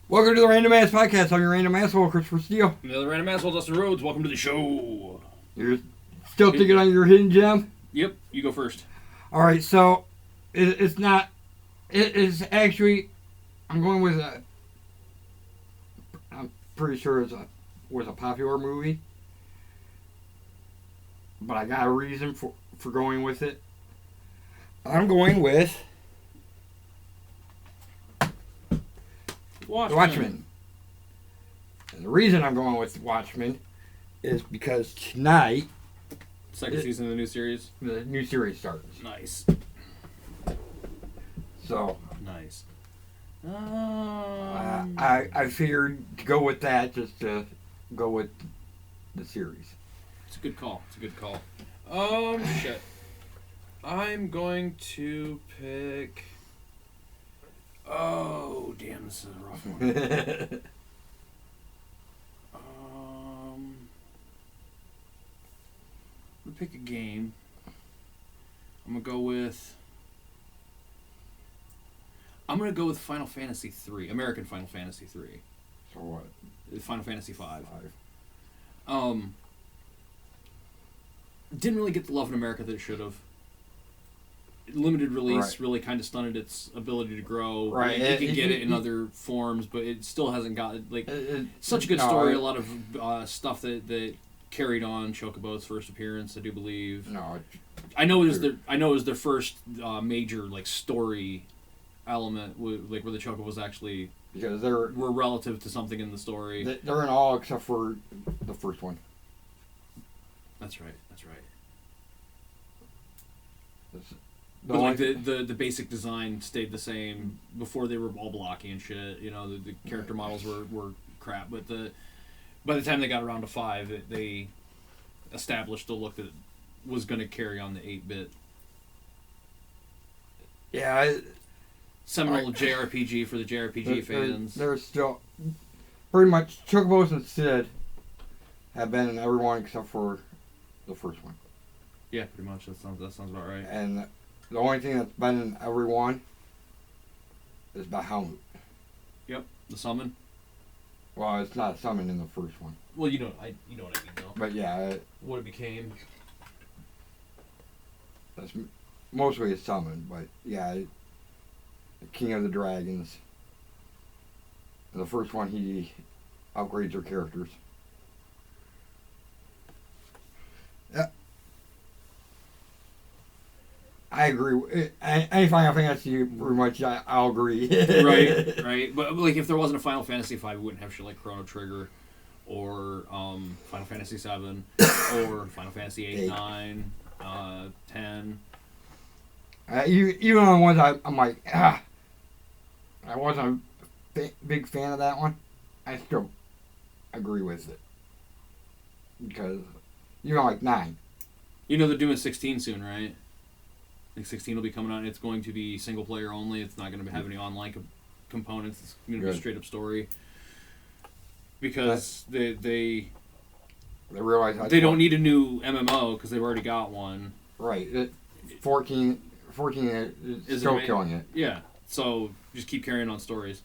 Welcome to the Random Ass Podcast. I'm your random asshole, Christopher Steele. Another random asshole, Steele-Rhoads. Welcome to the show. You're still thinking on your hidden gem? Yep, you go first. Alright, so it's not. It is actually. I'm going with a. I'm pretty sure was a popular movie. But I got a reason for going with it. I'm going with. Watchmen. And the reason I'm going with Watchmen is because tonight Second season of the new series. the new series starts. Nice. So Nice. I figured to go with that just to go with the series. It's a good call. Shit. I'm going to pick... Oh, damn, this is a rough one. I'm gonna pick a game. I'm gonna go with Final Fantasy 3, American Final Fantasy 3. So what? Final Fantasy 5. Didn't really get the love in America that it should have. Limited release Right. really kind of stunted its ability to grow. Right. You can get it in other forms, but it still hasn't got such a good no, story. A lot of stuff that carried on Chocobo's first appearance, I do believe. No, I know it was their first major story element, where the Chocobos actually because were relative to something in the story. they're in all except for the first one. That's right. But The basic design stayed the same. Before they were all blocky and shit. You know, the character models were crap. But by the time they got around to 5, they established a look that was going to carry on the 8-bit. yeah, Seminal JRPG for the JRPG fans. They're still pretty much Chocobos and Sid have been in every one except for the first one. Yeah, pretty much. That sounds about right. And the only thing that's been in every one is Bahamut. Yep, the summon. Well, it's not a summon in the first one. Well, you know what I mean, though. But yeah, What it became. that's mostly a summon. But yeah, the King of the Dragons. In the first one, he upgrades their characters. Yeah. I agree. Any Final Fantasy, pretty much, I'll agree. right. But if there wasn't a Final Fantasy 5, we wouldn't have shit like Chrono Trigger, or Final Fantasy 7, or Final Fantasy 8, 9, 10. Even on the ones I'm like, I wasn't a big fan of that one. I still agree with it because like 9. You know they're doing 16 soon, right? I think 16 will be coming out, and it's going to be single player only. It's not going to have any online components. It's going to be a straight up story. Because they realize they don't need a new MMO because they've already got one. Right. 14 is still killing it. Yeah. So just keep carrying on stories.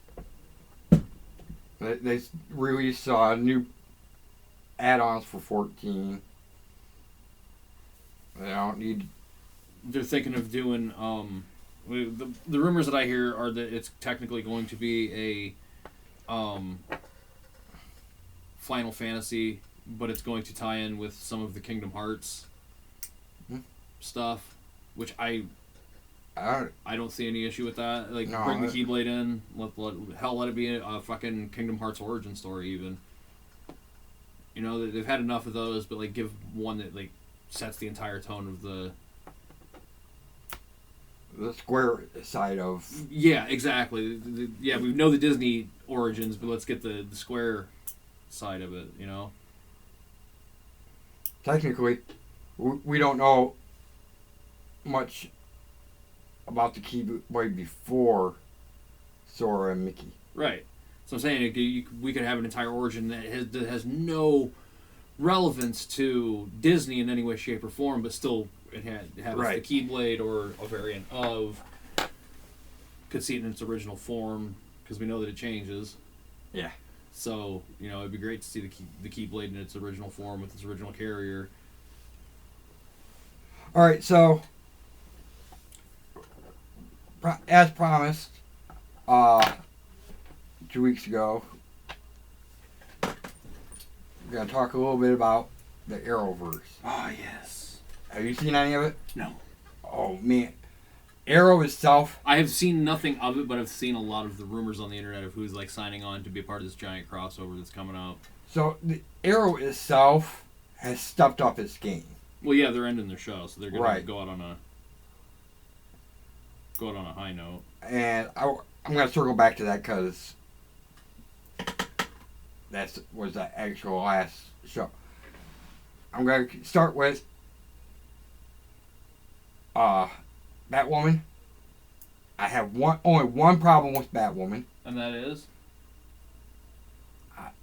They released new add-ons for 14. They don't need. They're thinking of doing the rumors that I hear are that it's technically going to be a Final Fantasy, but it's going to tie in with some of the Kingdom Hearts stuff, which I don't see any issue with that. Bring the Keyblade in. Let it be a fucking Kingdom Hearts origin story even. You know, they've had enough of those, but give one that sets the entire tone of the Square side of. Yeah, exactly. We know the Disney origins, but let's get the Square side of it, you know? Technically, we don't know much about the Keyblade before Sora and Mickey. Right. So I'm saying we could have an entire origin that has no relevance to Disney in any way, shape, or form, but still it has the Keyblade or a variant of. Could see it in its original form because we know that it changes. Yeah. So, it'd be great to see the Keyblade in its original form with its original carrier. All right, so as promised, 2 weeks ago, we're gonna talk a little bit about the Arrowverse. Oh yes. Have you seen any of it? No. Oh man, Arrow itself. I have seen nothing of it, but I've seen a lot of the rumors on the internet of who's like signing on to be a part of this giant crossover that's coming out. So the Arrow itself has stepped up its game. Well, yeah, they're ending their show, so they're gonna Right. go out on a high note. And I'm gonna circle back to that because that was the actual last show. I'm gonna start with Batwoman. I have only one problem with Batwoman. And that is?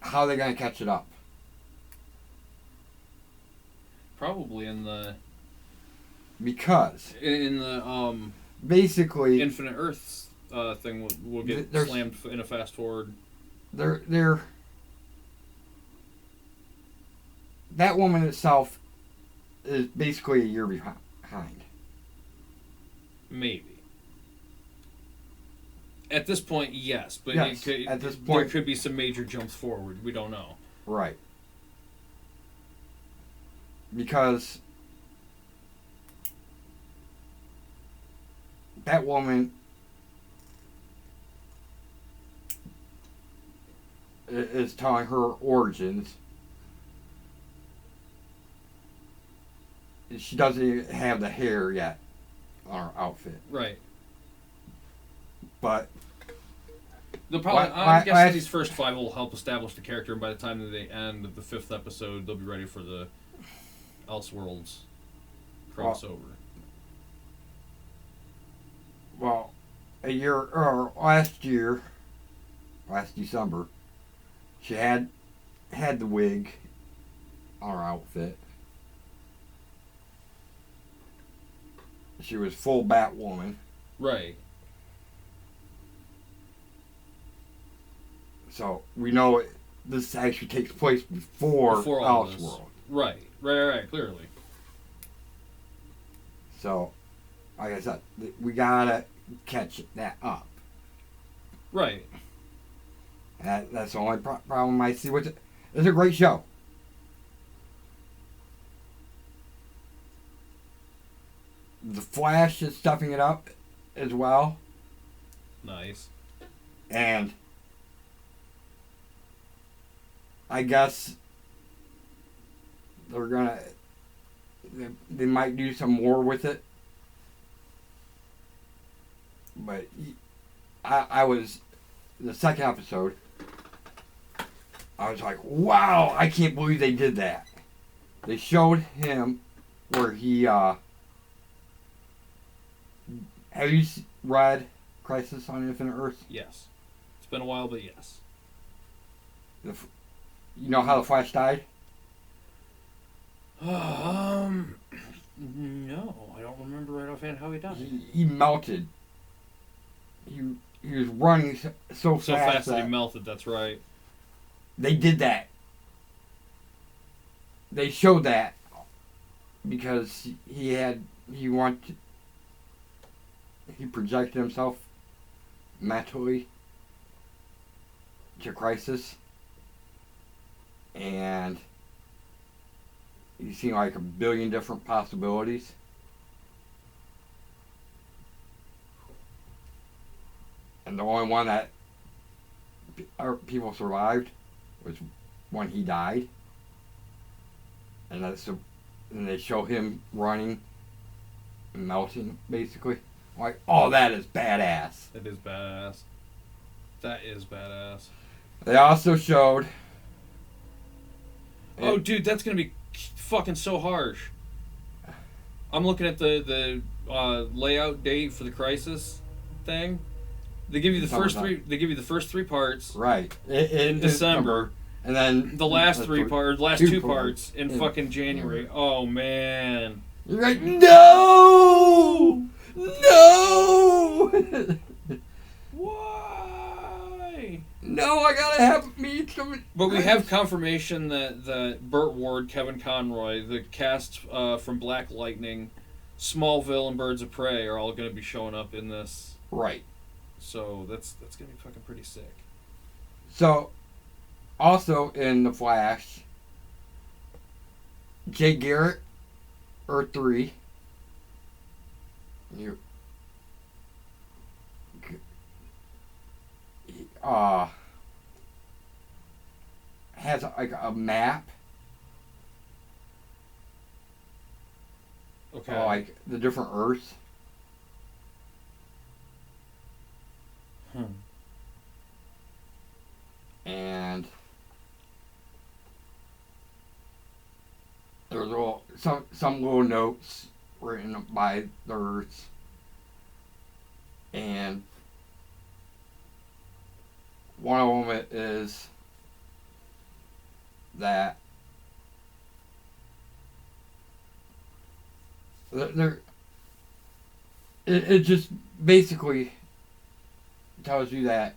How are they gonna catch it up? Probably in the basically Infinite Earths thing will get slammed in a fast forward. They're Batwoman itself is basically a year behind. Maybe. At this point, yes, but yes, at this point, there could be some major jumps forward. We don't know. Right. Because Batwoman is telling her origins. She doesn't even have the hair yet on her outfit. Right. But the problem, I'm guessing these first 5 will help establish the character, and by the time that they end the 5th episode, they'll be ready for the Elseworlds crossover. Well, last December, she had the wig on her outfit. She was full Batwoman. Right. So we know this actually takes place before Elseworlds. Right, clearly. So, like I said, we gotta catch that up. Right. That's the only problem I see with it. It's a great show. The Flash is stuffing it up as well. Nice. And I guess they might do some more with it. But I was, the second episode, I was like, wow, I can't believe they did that. They showed him where he, have you read Crisis on Infinite Earths? Yes. It's been a while, but yes. You know how the Flash died? No, I don't remember right offhand how he died. He melted. He was running so fast that he melted. That's right. They did that. They showed that because he projected himself mentally to Crisis, and he's seen like 1 billion different possibilities. And the only one that people survived was when he died. And they show him running and melting, basically. Like, oh, that is badass. It is badass. That is badass. They also showed... Oh, dude, that's going to be fucking so harsh. I'm looking at the layout date for the Crisis thing. They give you the first three. They give you the first 3 parts. Right. In December, and then the last 2 parts in fucking January. Oh man. You're like, no. Why? me. No, I gotta have me some. But we have confirmation that Burt Ward, Kevin Conroy, the cast from Black Lightning, Smallville, and Birds of Prey are all going to be showing up in this. Right. So that's going to be fucking pretty sick. So, also in The Flash, Jay Garrett, Earth 3. You. Has like a map. Okay. Like the different Earths. And there's some little notes written by the Earths. And one of them is that it just basically tells you that.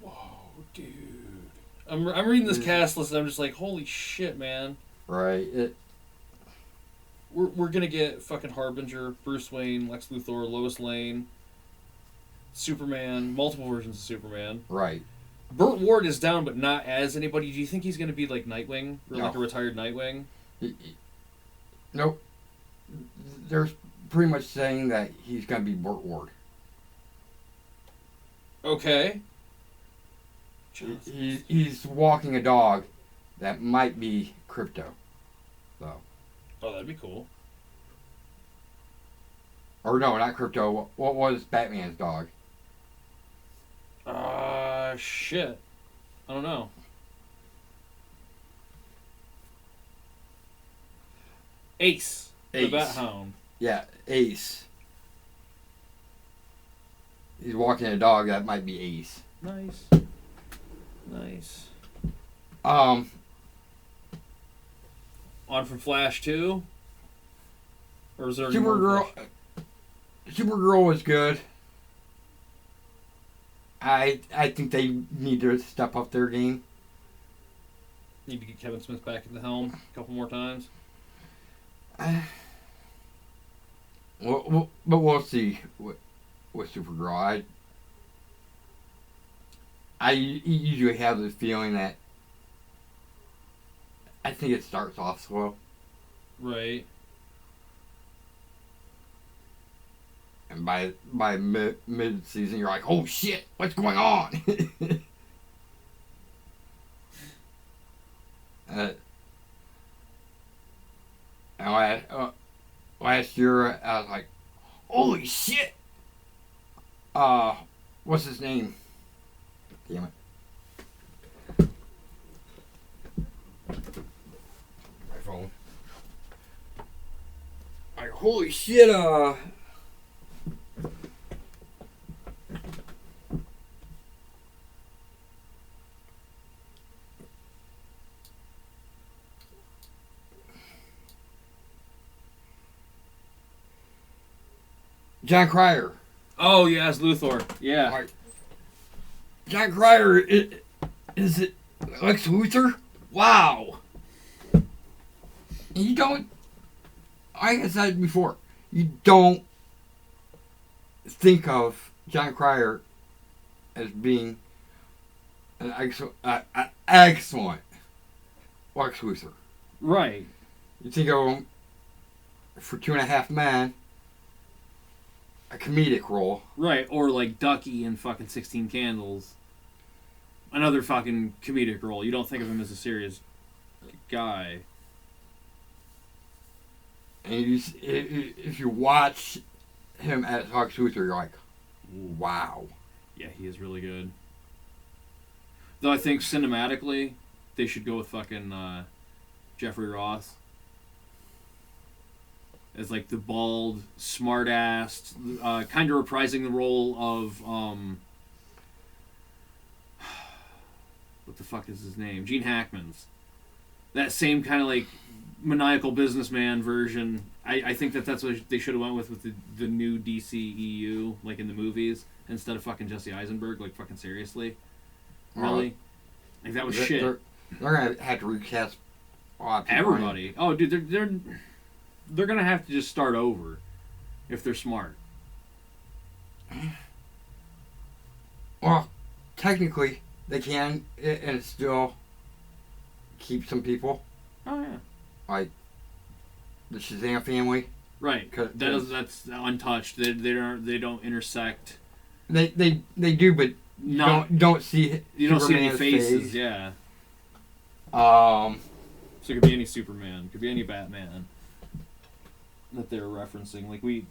Whoa, dude! I'm reading this cast list and I'm just like, holy shit, man! Right. We're gonna get fucking Harbinger, Bruce Wayne, Lex Luthor, Lois Lane, Superman, multiple versions of Superman. Right. Burt Ward is down, but not as anybody. Do you think he's going to be like Nightwing? Or No. like a retired Nightwing? Nope. They're pretty much saying that he's going to be Burt Ward. Okay. He's walking a dog that might be Crypto. So. Oh, that'd be cool. Or no, not Crypto. What was Batman's dog? Shit. I don't know. Ace. The Bat Hound. Yeah, Ace. He's walking a dog that might be Ace. Nice. Nice. On from Flash 2? Or is there Supergirl? Supergirl was good. I think they need to step up their game. Need to get Kevin Smith back at the helm a couple more times. But we'll see with Supergirl. I usually have this feeling that I think it starts off slow. Right. And by mid season, you're like, oh shit, what's going on? And last year, I was like, holy shit! What's his name? Damn it. My phone. Like, holy shit, John Cryer. Oh, yeah, it's Luthor. Yeah. Like, John Cryer, is it Lex Luthor? Wow. You don't, like I said before, you don't think of John Cryer as being an excellent Lex Luthor. Right. You think of him for 2.5 Men, a comedic role. Right, or like Ducky in fucking 16 Candles. Another fucking comedic role. You don't think of him as a serious guy. And if you watch him as Lex Luthor, you're like, wow. Yeah, he is really good. Though I think cinematically, they should go with fucking Jeffrey Ross. As like the bald, smart-assed, kind of reprising the role of, what the fuck is his name? Gene Hackman's. That same kind of like maniacal businessman version. I think that's what they should have went with the new DCEU, like in the movies, instead of fucking Jesse Eisenberg, like fucking seriously. Really? Like that was shit. They're gonna have to recast a lot of people. Everybody. Oh, dude, they're gonna have to just start over if they're smart. Well, technically, they can, and still keep some people. Oh yeah. Like the Shazam family. Right. That's untouched. They don't intersect. They do, but don't see you don't see any Superman's faces. face. Yeah. So it could be any Superman. It could be any Batman that they're referencing. Like we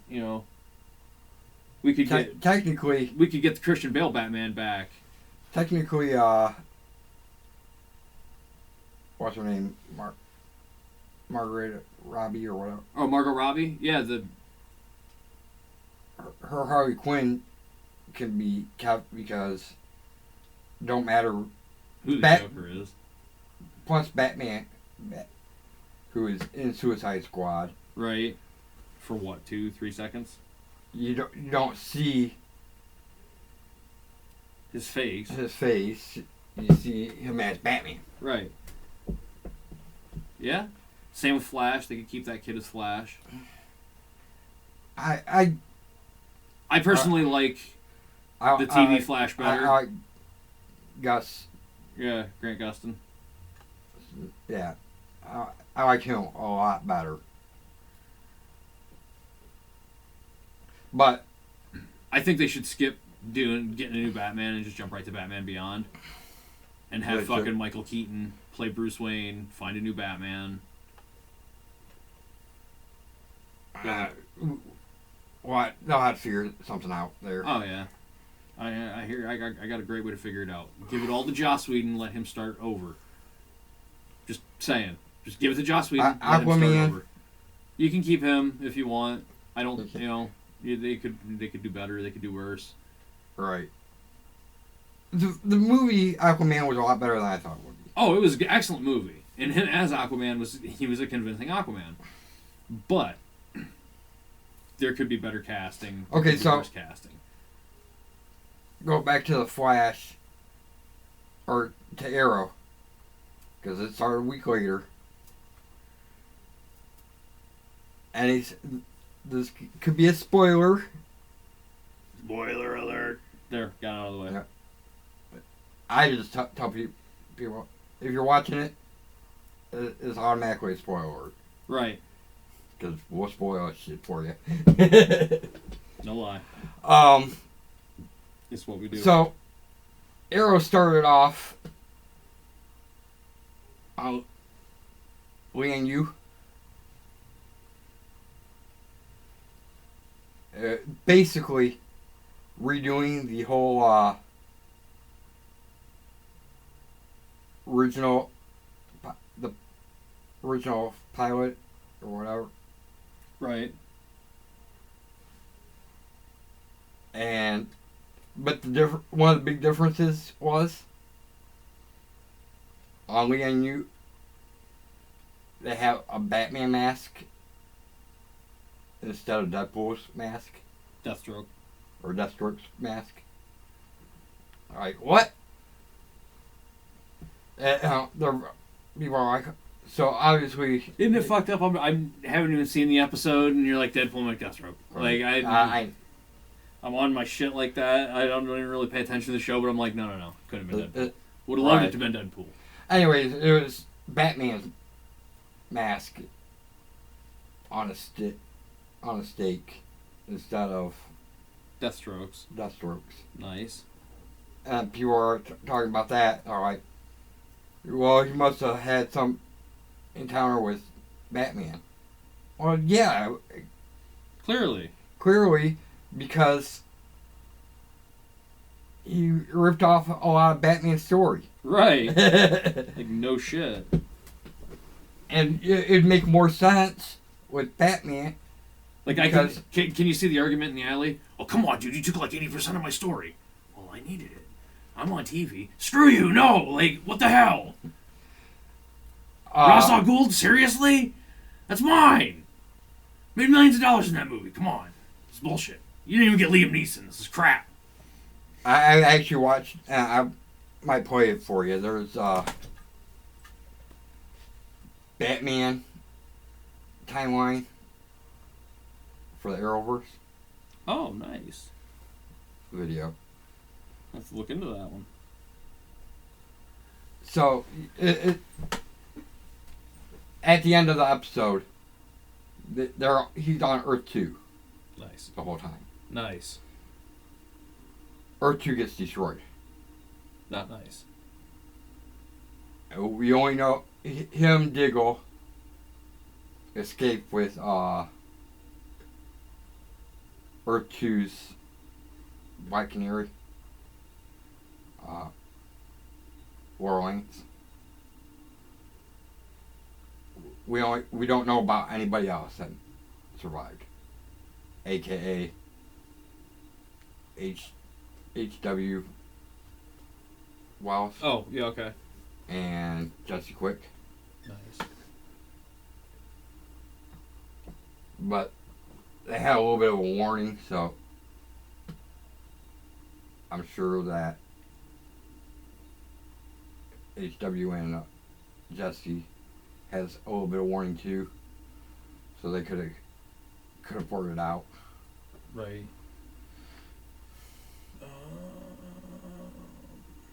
could get technically the Christian Bale Batman back. Technically, what's her name? Margaret Robbie or whatever. Oh, Margot Robbie? Yeah, her Harley Quinn can be kept because don't matter who the Joker is. Plus Batman, who is in Suicide Squad. Right. For what, 2-3 seconds? You don't see his face. You see him as Batman. Right. Yeah. Same with Flash. They could keep that kid as Flash. I personally like the TV Flash better. I like Gus. Yeah, Grant Gustin. Yeah. I like him a lot better. But I think they should skip getting a new Batman and just jump right to Batman Beyond. And have fucking Michael Keaton play Bruce Wayne, find a new Batman. What? They'll have to figure something out there. Oh yeah, I hear. I got a great way to figure it out. Give it all to Joss Whedon. Let him start over. Just saying. Just give it to Joss Whedon. Let him start over. You can keep him if you want. I don't. They could do better. They could do worse. Right. The movie Aquaman was a lot better than I thought it would be. Oh, it was an excellent movie, and him as Aquaman was a convincing Aquaman, but there could be better casting. Okay, so worse casting. Go back to the Flash, or to Arrow, because it started a week later, and this could be a spoiler. Spoiler alert! There, got it out of the way. Yeah. I just tell people if you're watching it, it's automatically a spoiler alert. Right. Because we'll spoil that shit for you. No lie. It's what we do. So, Arrow started off on Lian Yu. Basically, redoing the whole original pilot or whatever. Right. But one of the big differences was on Lian Yu, they have a Batman mask instead of Deadpool's mask. Deathstroke. Or Deathstroke's mask. Like, what? People are like, so obviously... Isn't it fucked up? I haven't even seen the episode, and you're like, Deadpool, like Deathstroke. Like, I'm on my shit like that. I don't even really pay attention to the show, but I'm like, no. Couldn't have been Deadpool. Would have loved it to have been Deadpool. Anyways, it was Batman's mask on a stake instead of Deathstrokes. Nice. And people are talking about that. All right. Well, he must have had some encounter with Batman. Well, yeah. Clearly, because he ripped off a lot of Batman's story. Right. Like, no shit. And it'd make more sense with Batman. Like, can you see the argument in the alley? Oh, come on, dude. You took like 80% of my story. Well, I needed it. I'm on TV. Screw you. No. Like, what the hell? Ra's al Ghul? Seriously? That's mine. Made millions of dollars in that movie. Come on. It's bullshit. You didn't even get Liam Neeson. This is crap. I actually watched... might play it for you. There's Batman timeline for the Arrowverse Oh, nice. video. Let's look into that one. So at the end of the episode, he's on Earth 2 Nice. the whole time. Nice. Earth 2 gets destroyed. Not nice. We only know him, Diggle, escape with Earth 2's White Canary, Warlings. We don't know about anybody else that survived, aka HW Wells Oh, yeah, okay. and Jesse Quick. Nice. But they had a little bit of a warning, so I'm sure that HW and Jesse has a little bit of warning too, so they could have poured it out. Right.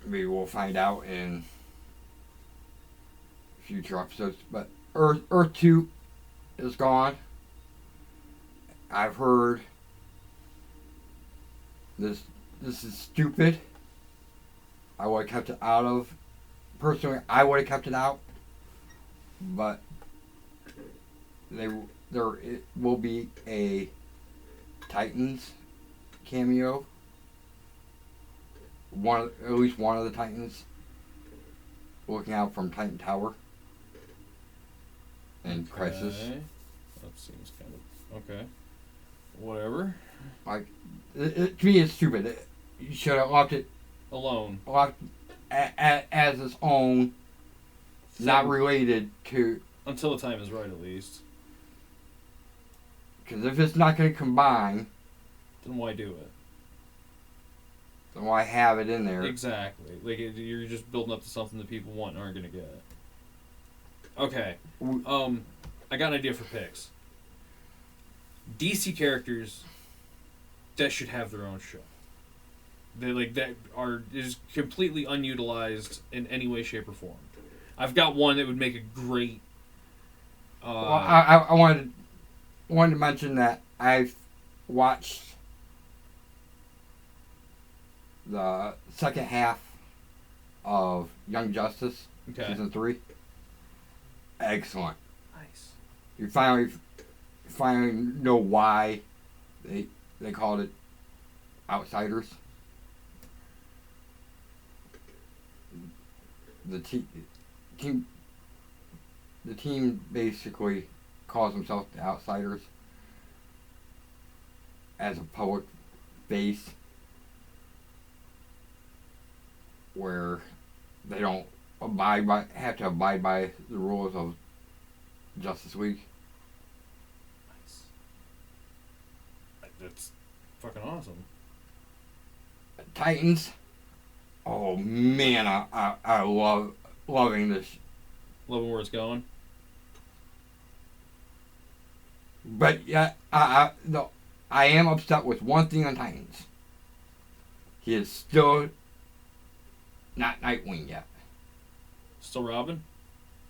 Maybe we'll find out in future episodes. But Earth 2 is gone. I've heard this is stupid. I would have kept it out of. Personally, I would have kept it out. But there it will be a Titans cameo. At least one of the Titans looking out from Titan Tower and Crisis. That seems kind of okay. Whatever. Like, to me, it's stupid. You should have left it alone, as its own, not related to. Until the time is right, at least. Because if it's not going to combine, then why do it? Then why have it in there? Exactly. Like, you're just building up to something that people want and aren't going to get. Okay. I got an idea for picks. DC characters that should have their own show. That is completely unutilized in any way, shape, or form. I've got one that would make a great. Well, I wanted to mention that I've watched the second half of Young Justice season 3. Excellent. Nice. You finally know why they called it Outsiders. The team basically calls themselves the Outsiders as a public face where they don't have to abide by the rules of Justice League. Nice. That's fucking awesome. Titans. Oh man, I loving this. Loving where it's going. But yeah, I am upset with one thing on Titans. He is still not Nightwing yet. Still Robin?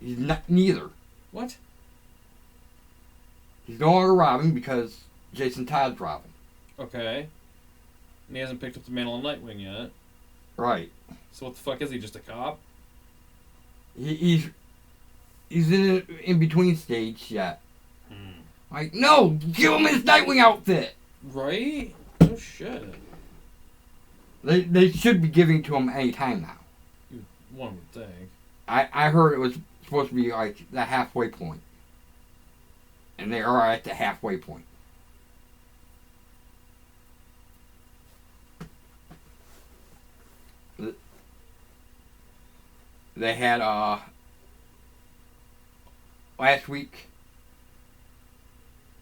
He's not neither. What? He's no longer Robin because Jason Todd's Robin. Okay. And he hasn't picked up the mantle of Nightwing yet. Right. So what the fuck is he? Just a cop? He's in an in-between stage yet. Like, no! Give him his Nightwing outfit! Right? Oh shit. They should be giving to him any time now. One would think. I heard it was supposed to be like the halfway point. And they are at the halfway point. They had last week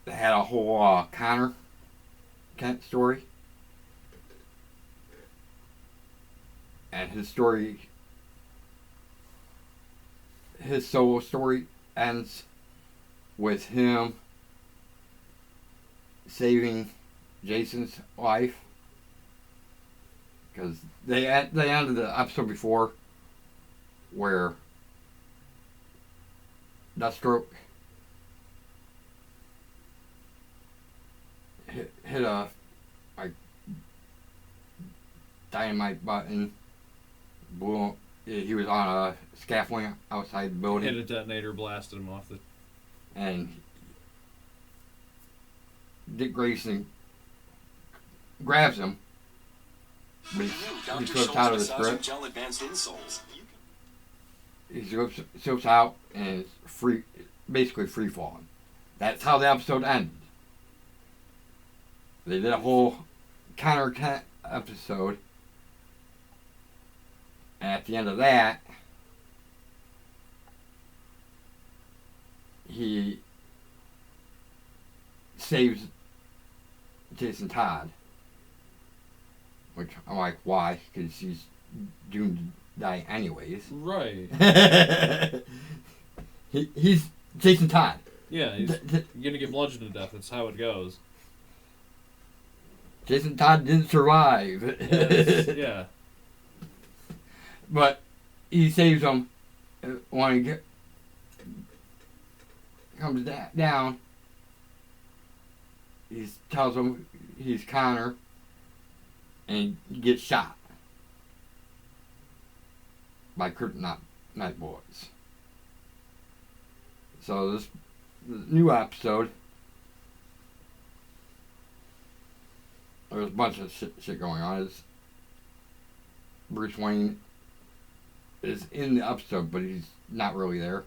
they had a whole Connor Kent story. And his story his solo story ends with him saving Jason's life, because they ended the episode before where Deathstroke hit a like dynamite button, blew. He was on a scaffolding outside the building. Hit a detonator, blasted him off the. And Dick Grayson grabs him, but he slips out of the script. He slips out and is free, basically free falling. That's how the episode ended. They did a whole counter episode, and at the end of that, he saves Jason Todd. Which I'm like, why? Because he's doomed to die anyways. Right. He's Jason Todd. Yeah, he's gonna get bludgeoned to death. That's how it goes. Jason Todd didn't survive. Yeah. But he saves him when he comes down. He tells him he's Connor, and he gets shot by kryptonite bullets. So this new episode, there's a bunch of shit going on. It's Bruce Wayne is in the episode, but he's not really there.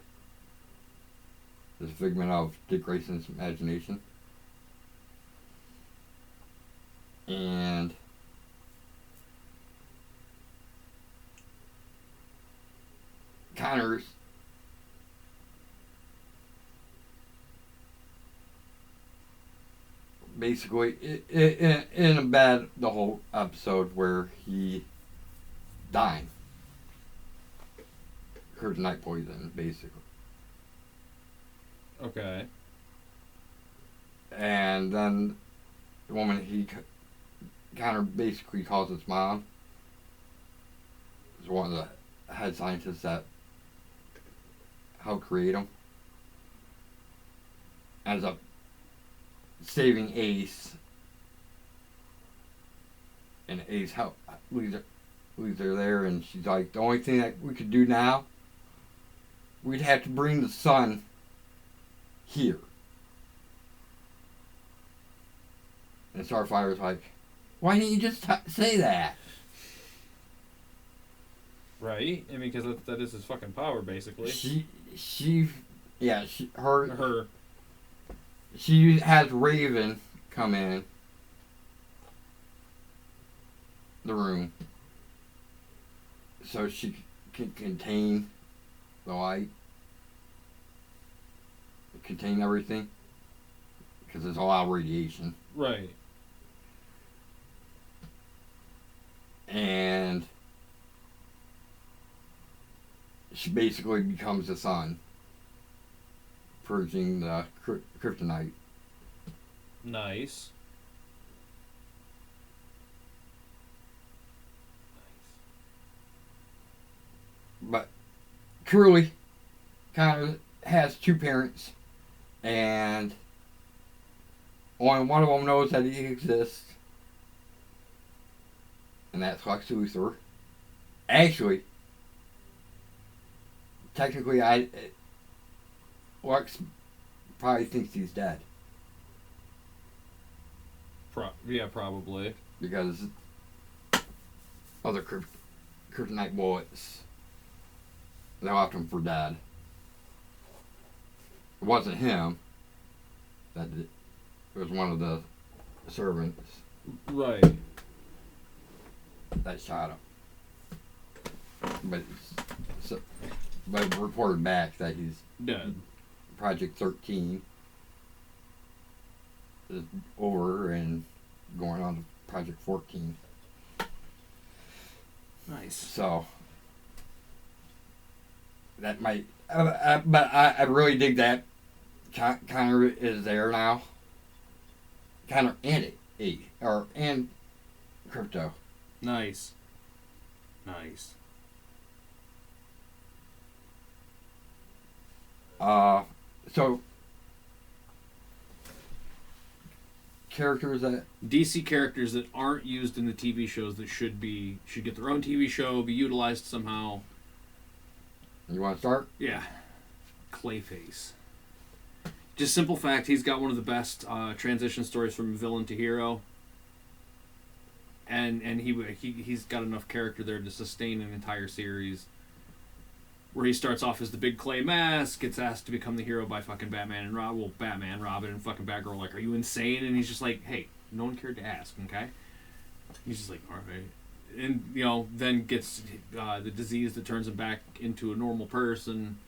It's a figment of Dick Grayson's imagination. And Connor's basically in a bed the whole episode where he died. Kryptonite poison, basically. Okay. And then the woman Connor basically calls his mom is one of the head scientists that helped create him. Ends up saving Ace, and Ace leaves her there, and she's like, the only thing that we could do now, we'd have to bring the sun here. And Starfire's like, why didn't you just say that? Right? I mean, because that is his fucking power, basically. She has Raven come in the room so she can contain the light, contain everything, because it's all out radiation. Right. And she basically becomes the sun, purging the kryptonite. Nice. But truly, Connor has two parents, and only one of them knows that he exists, and that's Lex Luthor. Actually, technically, Lex probably thinks he's dead. Yeah, probably. Because other kryptonite bullets, they left him for dead. It wasn't him that did it. It was one of the servants. Right. That shot him. But it reported back that he's dead. Project 13 is over and going on to Project 14. Nice. So that might. But I really dig that Connor is there now. Connor and and Crypto. Nice. Nice. So characters that DC characters that aren't used in the TV shows that should get their own TV show, be utilized somehow. You want to start? Yeah. Clayface. Just simple fact, he's got one of the best transition stories from villain to hero. And he's got enough character there to sustain an entire series. Where he starts off as the big clay mask, gets asked to become the hero by fucking Batman and Robin and fucking Batgirl like, are you insane? And he's just like, hey, no one cared to ask, okay? He's just like, alright. And, then gets the disease that turns him back into a normal person.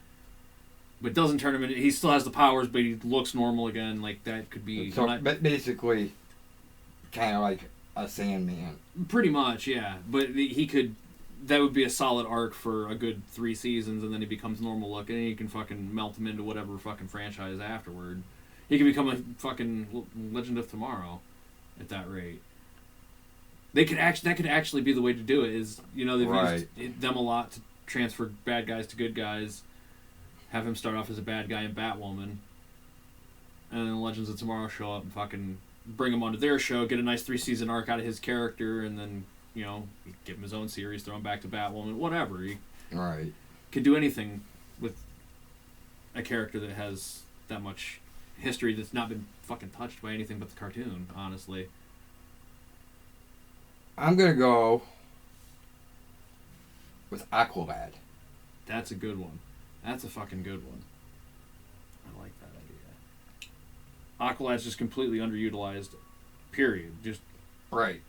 But doesn't turn him into... He still has the powers, but he looks normal again. Like, that could be... So, basically, kind of like a Sandman. Pretty much, yeah. But he could... That would be a solid arc for a good 3 seasons, and then he becomes normal looking, and you can fucking melt him into whatever fucking franchise afterward. He could become a fucking Legend of Tomorrow at that rate. That could actually be the way to do it. Is they've used them a lot to transfer bad guys to good guys. Have him start off as a bad guy in Batwoman, and then Legends of Tomorrow show up and fucking bring him onto their show, get a nice 3-season arc out of his character, and then give him his own series, throw him back to Batwoman, whatever. He could do anything with a character that has that much history that's not been fucking touched by anything but the cartoon, honestly. I'm going to go with Aqualad. That's a good one. That's a fucking good one. I like that idea. Aqualad's just completely underutilized, period. Just... Right.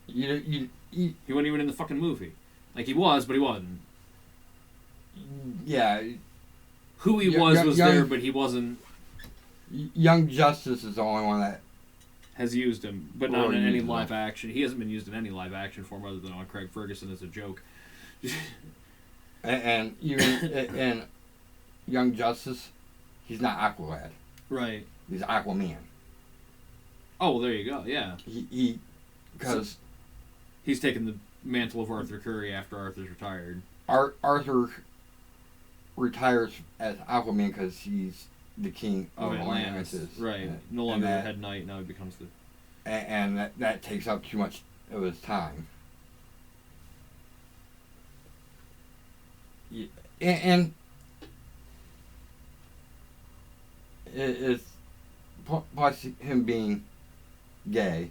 He wasn't even in the fucking movie. Like, he was, but he wasn't. Yeah. Who he was there, but he wasn't... Young Justice is the only one that... has used him, but not in any live action. He hasn't been used in any live action form other than on Craig Ferguson as a joke. and even in Young Justice, he's not Aqualad. Right. He's Aquaman. Oh, well, there you go, yeah. Because... He's taken the mantle of Arthur Curry after Arthur's retired. Arthur retires as Aquaman because he's the king of Atlantis. Right. No longer the head knight, now he becomes the... And that takes up too much of his time. And it's plus him being gay.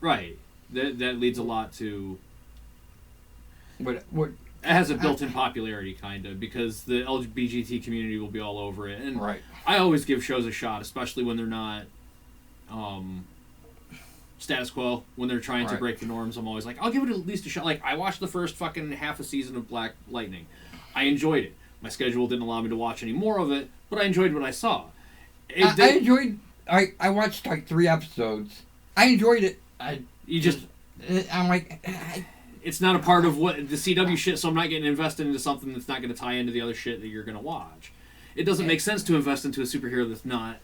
Right. That leads a lot to... What it has a built-in popularity, kind of, because the LGBT community will be all over it. And right. I always give shows a shot, especially when they're not status quo, when they're trying to break the norms. I'm always like, I'll give it at least a shot. Like, I watched the first fucking half a season of Black Lightning. I enjoyed it. My schedule didn't allow me to watch any more of it, but I enjoyed what I saw. I watched like 3 episodes. I enjoyed it. I'm like... It's not a part of what the CW shit, so I'm not getting invested into something that's not going to tie into the other shit that you're going to watch. It doesn't make sense to invest into a superhero that's not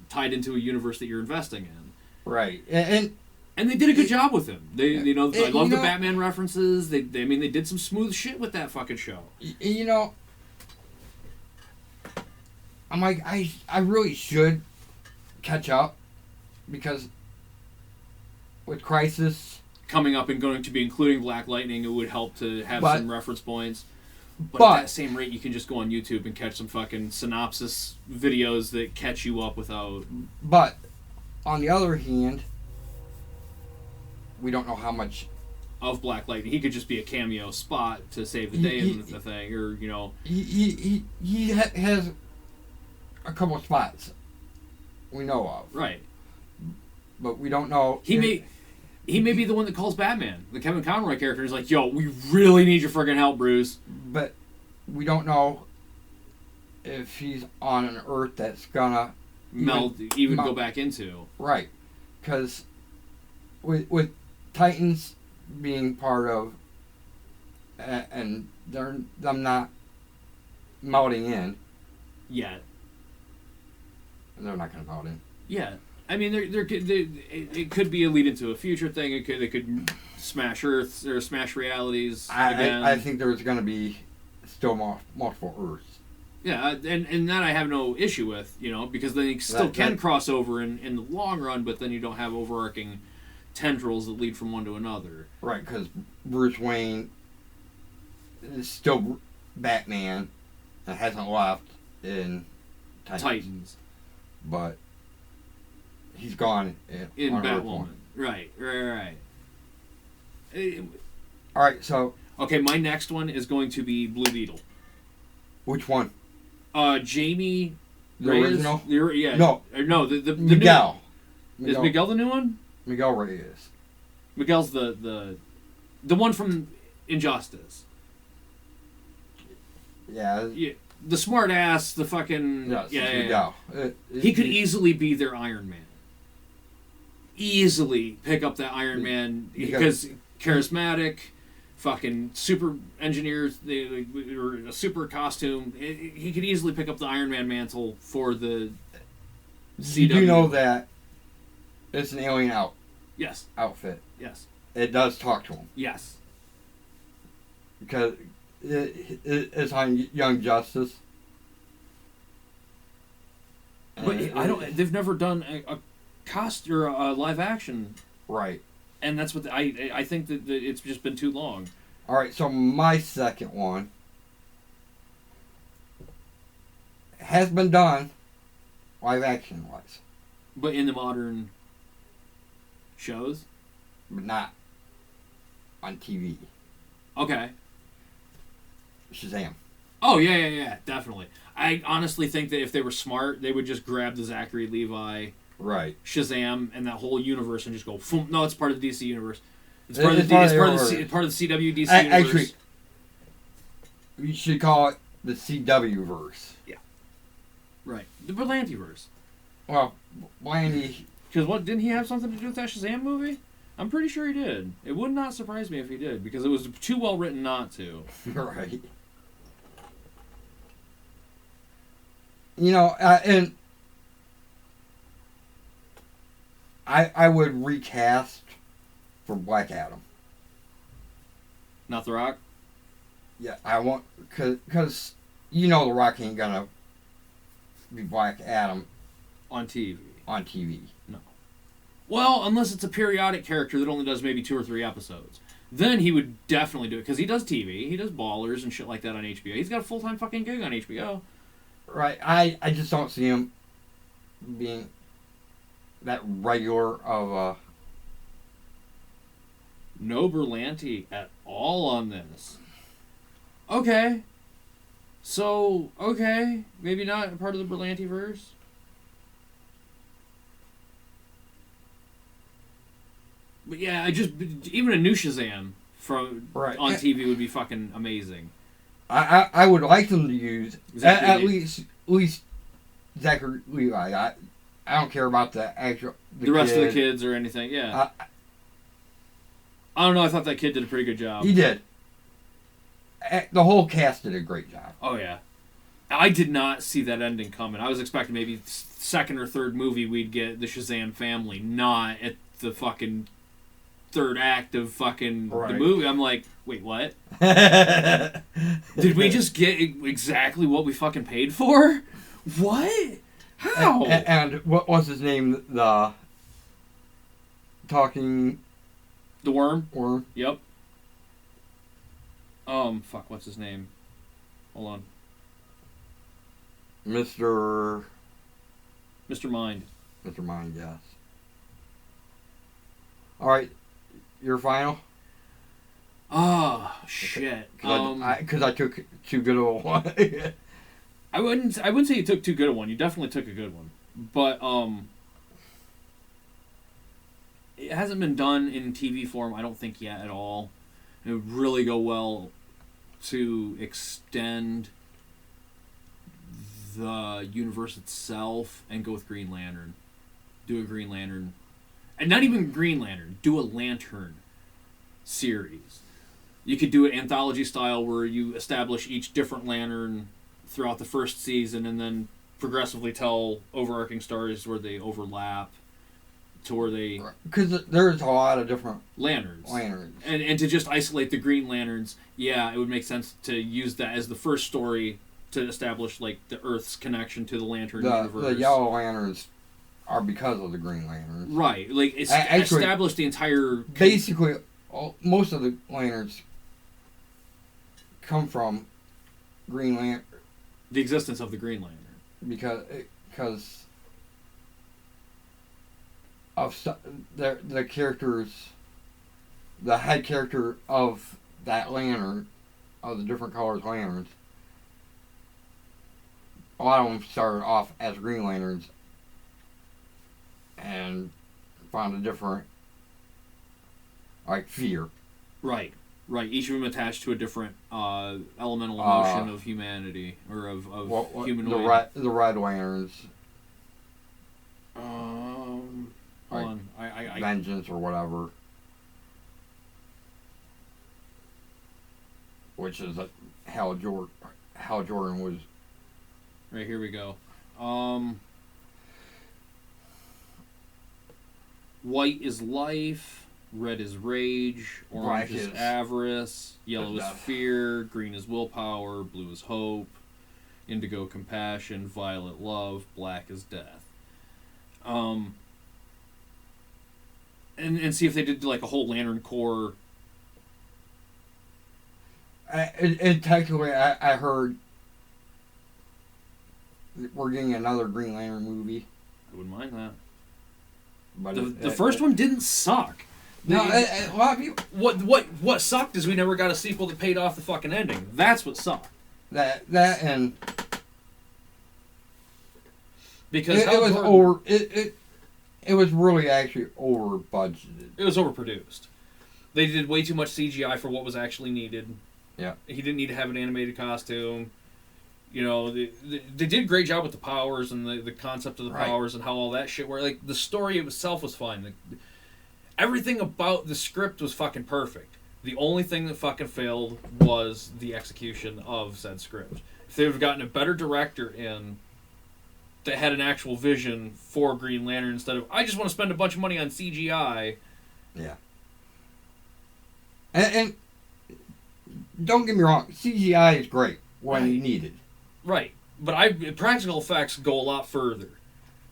tied into a universe that you're investing in. Right. And they did a good job with him. I love the Batman references. They did some smooth shit with that fucking show. I'm like, I really should catch up because with Crisis coming up and going to be including Black Lightning, it would help to have some reference points. But at that same rate, you can just go on YouTube and catch some fucking synopsis videos that catch you up without... But, on the other hand, we don't know how much... Of Black Lightning. He could just be a cameo spot to save the day in the thing, or, He has a couple of spots we know of. Right. But we don't know... He may be the one that calls Batman. The Kevin Conroy character is like, yo, we really need your friggin' help, Bruce. But we don't know if he's on an Earth that's gonna... go back into. Right. Because with Titans being part of and I'm not melting in. Yeah. They're not going to melt in. Yeah. I mean, it could be a lead into a future thing. They could smash Earths or smash realities again. I think there's going to be still multiple Earths. Yeah, and that I have no issue with, because they still can cross over in the long run, but then you don't have overarching tendrils that lead from one to another. Right, because Bruce Wayne is still Batman and hasn't left in Titans. But he's gone in Batwoman. Right. All right, so... Okay, my next one is going to be Blue Beetle. Which one? Jamie... The Reyes? original? Yeah. No, the Miguel. New... Is Miguel the new one? Miguel Reyes. Miguel's the one from Injustice. Yeah. The smart ass, the fucking... Miguel. He could easily be their Iron Man. Easily pick up that Iron Man because charismatic, fucking super engineers, or a super costume. He could easily pick up the Iron Man mantle for the CW. You do know that it's an alien outfit. Yes. It does talk to him. Yes. Because it's on Young Justice. But they've never done a cost or a live action. Right. And that's what I think that it's just been too long. All right, so my second one has been done live action wise. But in the modern shows? But not on TV. Okay. Shazam. Oh, yeah, definitely. I honestly think that if they were smart, they would just grab the Zachary Levi, right, Shazam, and that whole universe and just go, no, it's part of the DC universe. It's part of the CW DC universe. Actually, you should call it the CWverse. Yeah. Right. The Berlantiverse. Well, Blandy... Because didn't he have something to do with that Shazam movie? I'm pretty sure he did. It would not surprise me if he did, because it was too well written not to. Right. And I would recast for Black Adam. Not The Rock? Yeah, I want... Because The Rock ain't gonna be Black Adam. On TV. No. Well, unless it's a periodic character that only does maybe 2 or 3 episodes. Then he would definitely do it, because he does TV. He does Ballers and shit like that on HBO. He's got a full-time fucking gig on HBO. Right. I just don't see him being that regular of a... No Berlanti at all on this. Okay. So, maybe not part of the Berlantiverse. But yeah, even a new Shazam on TV would be fucking amazing. I would like them to use at least Zachary Levi. I don't care about the rest of the kids or anything. Yeah. I don't know. I thought that kid did a pretty good job. He did. The whole cast did a great job. Oh yeah. I did not see that ending coming. I was expecting maybe second or third movie we'd get the Shazam family, not at the fucking third act of fucking the movie. I'm like, wait, what? Did we just get exactly what we fucking paid for? What? How? And what was his name? The talking... The worm? Worm. Yep. Fuck, what's his name? Hold on. Mr. Mind. Mr. Mind, yes. Alright, your final? Oh, shit. Because I took too good of a one. I wouldn't say you took too good a one. You definitely took a good one. But, it hasn't been done in TV form, I don't think, yet at all. It would really go well to extend the universe itself and go with Green Lantern. Do a Green Lantern. And not even Green Lantern. Do a Lantern series. You could do it anthology style where you establish each different lantern throughout the first season and then progressively tell overarching stories where they overlap to where they... Because there's a lot of different lanterns. Lanterns. And to just isolate the Green Lanterns, yeah, it would make sense to use that as the first story to establish, like, the Earth's connection to the Lantern universe. The Yellow Lanterns are because of the Green Lanterns. Right. Like, establish the entire... Basically, most of the Lanterns come from Green Lantern. The existence of the Green Lantern. Because of the characters, the head character of that lantern, of the different colors lanterns, a lot of them started off as Green Lanterns and found a different, like, fear. Right. Each of them attached to a different elemental emotion of humanity, or of humanoid. The Red Lanterns. Hold on. I Vengeance or whatever. Which is Hal Jordan was. Right, here we go. White is life, red is rage, orange is avarice, yellow is fear, green is willpower, blue is hope, indigo compassion, violet love, black is death. And see if they did like a whole Lantern Corps. And technically, I heard we're getting another Green Lantern movie. I wouldn't mind that. But the first one didn't suck. No, a lot of people. What sucked is we never got a sequel that paid off the fucking ending. That's what sucked. That and because it was over. It was really actually over budgeted. It was overproduced. They did way too much CGI for what was actually needed. Yeah. He didn't need to have an animated costume. You know, they did a great job with the powers and the concept of the powers and how all that shit worked. Like, the story itself was fine. Everything about the script was fucking perfect. The only thing that fucking failed was the execution of said script. If they would have gotten a better director in that had an actual vision for Green Lantern instead of, I just want to spend a bunch of money on CGI. Yeah. And don't get me wrong, CGI is great when you need it. Right. But practical effects go a lot further.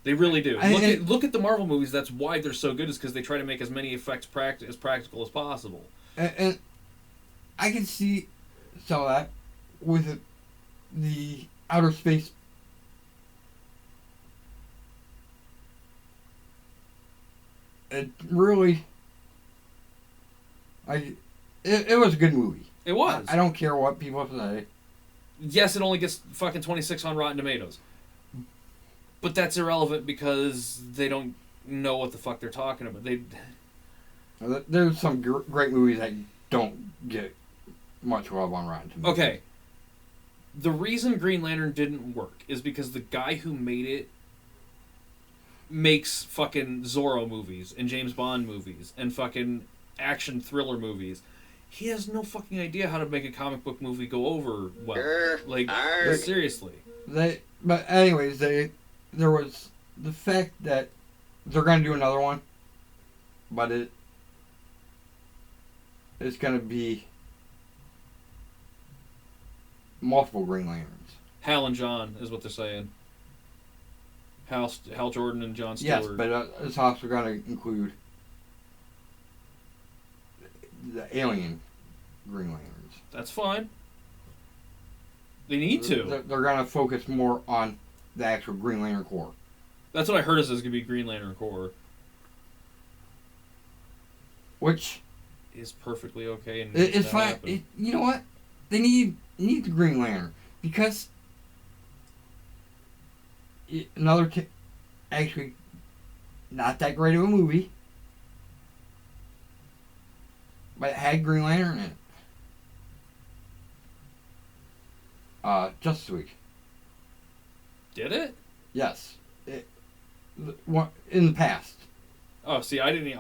They really do. Look at the Marvel movies. That's why they're so good, is because they try to make as many effects as practical as possible. And I can see some of that with the outer space. It really, it was a good movie. It was. I don't care what people say. Yes, it only gets fucking 26 on Rotten Tomatoes. But that's irrelevant because they don't know what the fuck they're talking about. There's some great movies that don't get much love on Rotten Tomatoes. Okay. The reason Green Lantern didn't work is because the guy who made it makes fucking Zorro movies and James Bond movies and fucking action thriller movies. He has no fucking idea how to make a comic book movie go over well. Seriously. But anyways, there was the fact that they're going to do another one, but it's going to be multiple Green Lanterns. Hal and John is what they're saying. Hal Jordan and John Stewart. Yes, but it's also going to include the alien Green Lanterns. That's fine. They need to. They're going to focus more on the actual Green Lantern Corps. That's what I heard is going to be Green Lantern Corps. Which is perfectly okay. And it's fine. You know what? They need the Green Lantern because actually not that great of a movie, but it had Green Lantern in it. Justice League. Did it? Yes. In the past. Oh, see, I didn't.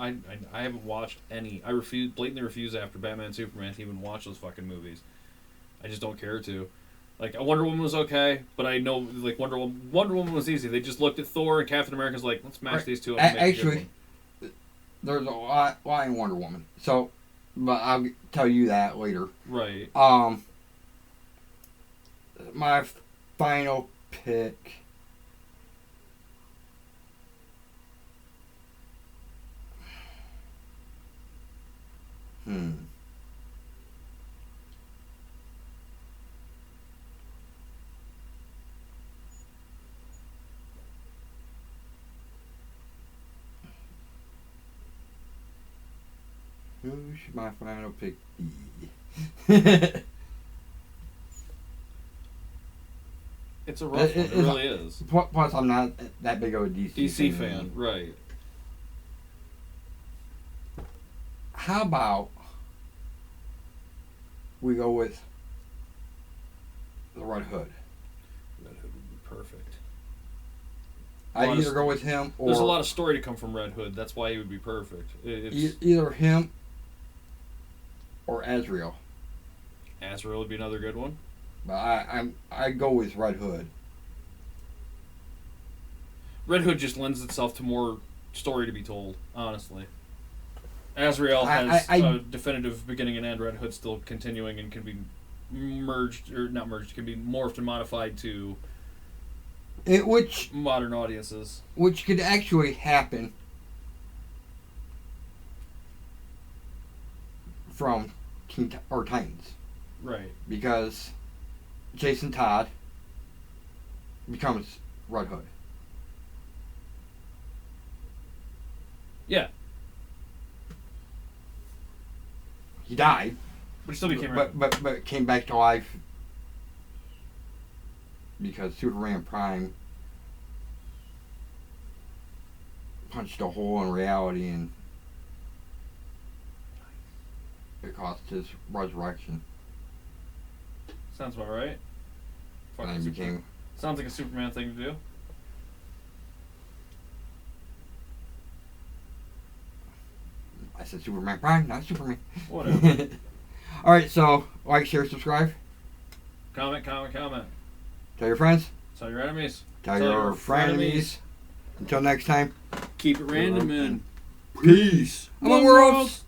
I haven't watched any. I blatantly refuse after Batman and Superman to even watch those fucking movies. I just don't care to. Like, Wonder Woman was okay, but I know, like, Wonder Woman was easy. They just looked at Thor and Captain America's like, let's match these two up and make actually, a good one. there's a lot in Wonder Woman. So, but I'll tell you that later. Right. My final pick. Who should my final pick be? It's a rough one. It really is. Plus, I'm not that big of a DC fan. Right. How about we go with the Red Hood? Red Hood would be perfect. I'd either go with him or... There's a lot of story to come from Red Hood. That's why he would be perfect. Either him or Azrael. Azrael would be another good one. But I go with Red Hood. Red Hood just lends itself to more story to be told, honestly. Azrael has a definitive beginning and end. Red Hood still continuing and can be merged, or not merged, can be morphed and modified to modern audiences. Which could actually happen from Titans. Right. Because Jason Todd becomes Red Hood. Yeah. He died. But he still became Red Hood. But came back to life because Superman Prime punched a hole in reality and it cost his resurrection. Sounds about right. And he became... Sounds like a Superman thing to do. I said Superman Prime, not Superman. Whatever. Alright, so like, share, subscribe. Comment. Tell your friends. Tell your enemies. Tell your frenemies. Until next time. Keep it random and peace. Among worlds.